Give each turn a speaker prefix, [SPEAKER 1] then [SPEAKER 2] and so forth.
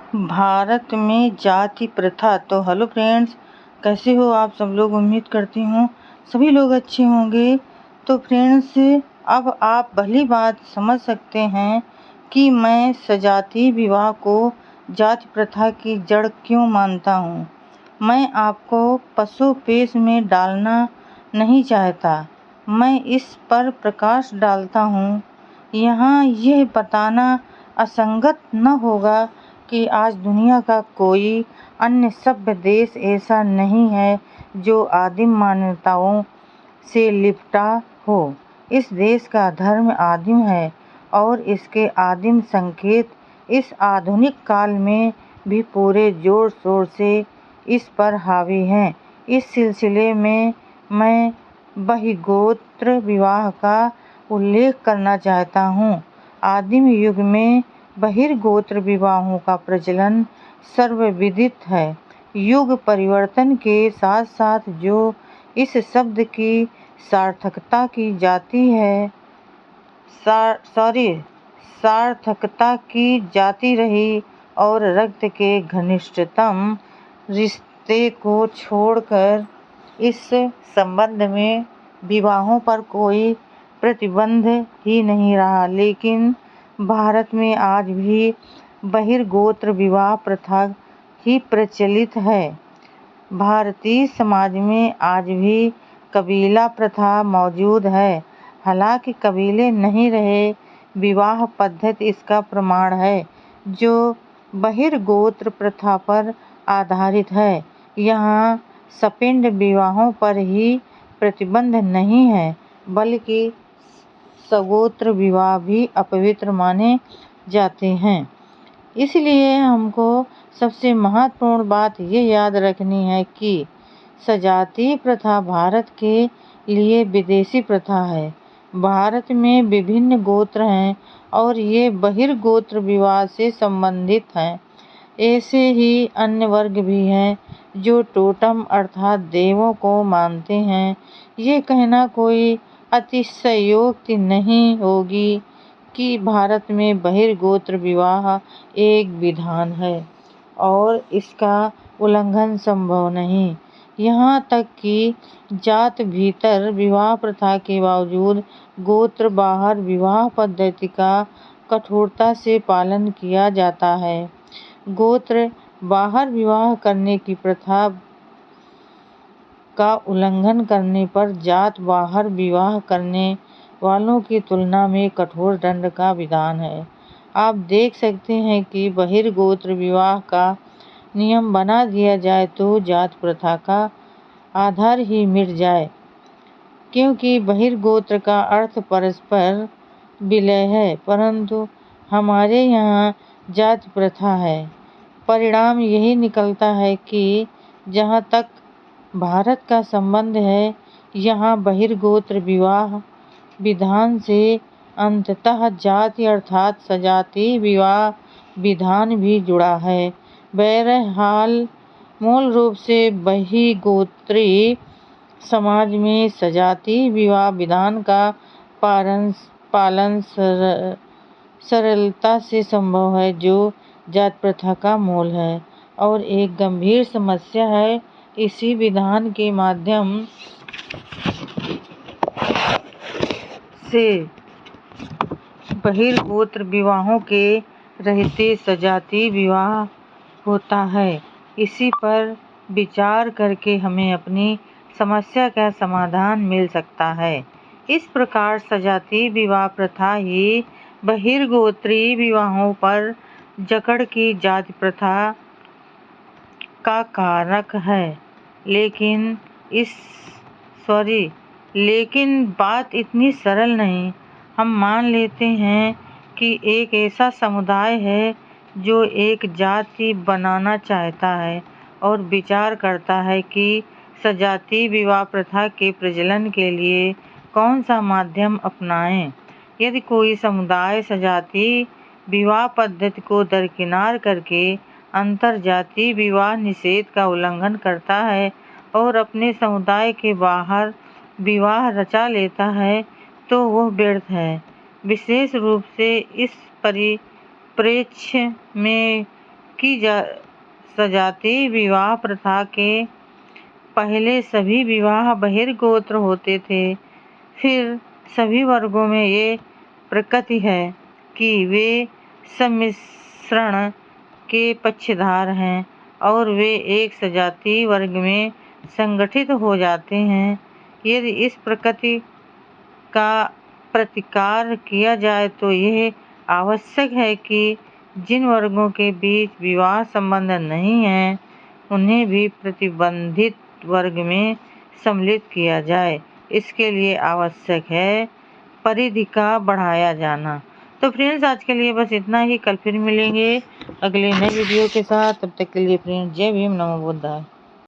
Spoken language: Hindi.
[SPEAKER 1] भारत में जाति प्रथा। तो हेलो फ्रेंड्स, कैसे हो आप सब लोग। उम्मीद करती हूँ सभी लोग अच्छे होंगे। तो फ्रेंड्स, अब आप भली बात समझ सकते हैं कि मैं सजातीय विवाह को जाति प्रथा की जड़ क्यों मानता हूँ। मैं आपको पसोपेश में डालना नहीं चाहता, मैं इस पर प्रकाश डालता हूँ। यहाँ यह बताना असंगत न होगा कि आज दुनिया का कोई अन्य सभ्य देश ऐसा नहीं है जो आदिम मान्यताओं से लिपटा हो। इस देश का धर्म आदिम है और इसके आदिम संकेत इस आधुनिक काल में भी पूरे जोर शोर से इस पर हावी हैं। इस सिलसिले में मैं बहिर्गोत्र विवाह का उल्लेख करना चाहता हूँ। आदिम युग में बहिर्गोत्र विवाहों का प्रचलन सर्वविदित है। युग परिवर्तन के साथ साथ जो इस शब्द की सार्थकता की जाती है सार्थकता की जाती रही और रक्त के घनिष्ठतम रिश्ते को छोड़कर इस संबंध में विवाहों पर कोई प्रतिबंध ही नहीं रहा। लेकिन भारत में आज भी बहिर्गोत्र विवाह प्रथा ही प्रचलित है। भारतीय समाज में आज भी कबीला प्रथा मौजूद है। हालांकि कबीले नहीं रहे, विवाह पद्धति इसका प्रमाण है जो बहिर्गोत्र प्रथा पर आधारित है। यहाँ सपिंड विवाहों पर ही प्रतिबंध नहीं है, बल्कि सगोत्र विवाह भी अपवित्र माने जाते हैं। इसलिए हमको सबसे महत्वपूर्ण बात ये याद रखनी है कि सजातीय प्रथा भारत के लिए विदेशी प्रथा है। भारत में विभिन्न गोत्र हैं और ये बहिर्गोत्र विवाह से संबंधित हैं। ऐसे ही अन्य वर्ग भी हैं जो टोटम अर्थात देवों को मानते हैं। ये कहना कोई अतिशयोक्ति नहीं होगी कि भारत में बहिर्गोत्र विवाह एक विधान है और इसका उल्लंघन संभव नहीं। यहाँ तक कि जात भीतर विवाह प्रथा के बावजूद गोत्र बाहर विवाह पद्धति का कठोरता से पालन किया जाता है। गोत्र बाहर विवाह करने की प्रथा का उल्लंघन करने पर जात बाहर विवाह करने वालों की तुलना में कठोर दंड का विधान है। आप देख सकते हैं कि बहिर्गोत्र विवाह का नियम बना दिया जाए तो जात प्रथा का आधार ही मिट जाए, क्योंकि बहिर्गोत्र का अर्थ परस्पर विलय है, परंतु हमारे यहाँ जाति प्रथा है। परिणाम यही निकलता है कि जहाँ तक भारत का संबंध है, यहाँ बहिर्गोत्र विवाह विधान से अंततः जाति अर्थात सजातीय विवाह विधान भी जुड़ा है। बहरहाल मूल रूप से बहिर्गोत्रीय समाज में सजातीय विवाह विधान का पालन सरलता से संभव है, जो जात प्रथा का मूल है और एक गंभीर समस्या है। इसी विधान के माध्यम से बहिर्गोत्र विवाहों के रहते सजातीय विवाह होता है। इसी पर विचार करके हमें अपनी समस्या का समाधान मिल सकता है। इस प्रकार सजातीय विवाह प्रथा ही बहिर्गोत्रीय विवाहों पर जकड़ की जाति प्रथा का कारक है। लेकिन बात इतनी सरल नहीं। हम मान लेते हैं कि एक ऐसा समुदाय है जो एक जाति बनाना चाहता है और विचार करता है कि सजातीय विवाह प्रथा के प्रचलन के लिए कौन सा माध्यम अपनाएं। यदि कोई समुदाय सजातीय विवाह पद्धति को दरकिनार करके अंतरजातीय विवाह निषेध का उल्लंघन करता है और अपने समुदाय के बाहर विवाह रचा लेता है, तो वह व्यर्थ है। विशेष रूप से इस परिप्रेक्ष्य में की सजातीय विवाह प्रथा के पहले सभी विवाह बहिर्गोत्र होते थे। फिर सभी वर्गों में ये प्रकृति है कि वे सम्मिश्रण के पक्षधर हैं और वे एक सजातीय वर्ग में संगठित हो जाते हैं। यदि इस प्रकृति का प्रतिकार किया जाए तो यह आवश्यक है कि जिन वर्गों के बीच विवाह संबंध नहीं है उन्हें भी प्रतिबंधित वर्ग में सम्मिलित किया जाए। इसके लिए आवश्यक है परिधि का बढ़ाया जाना। तो फ्रेंड्स, आज के लिए बस इतना ही। कल फिर मिलेंगे अगले नए वीडियो के साथ। तब तक के लिए फ्रेंड्स, जय भीम, नमो बुद्धाय।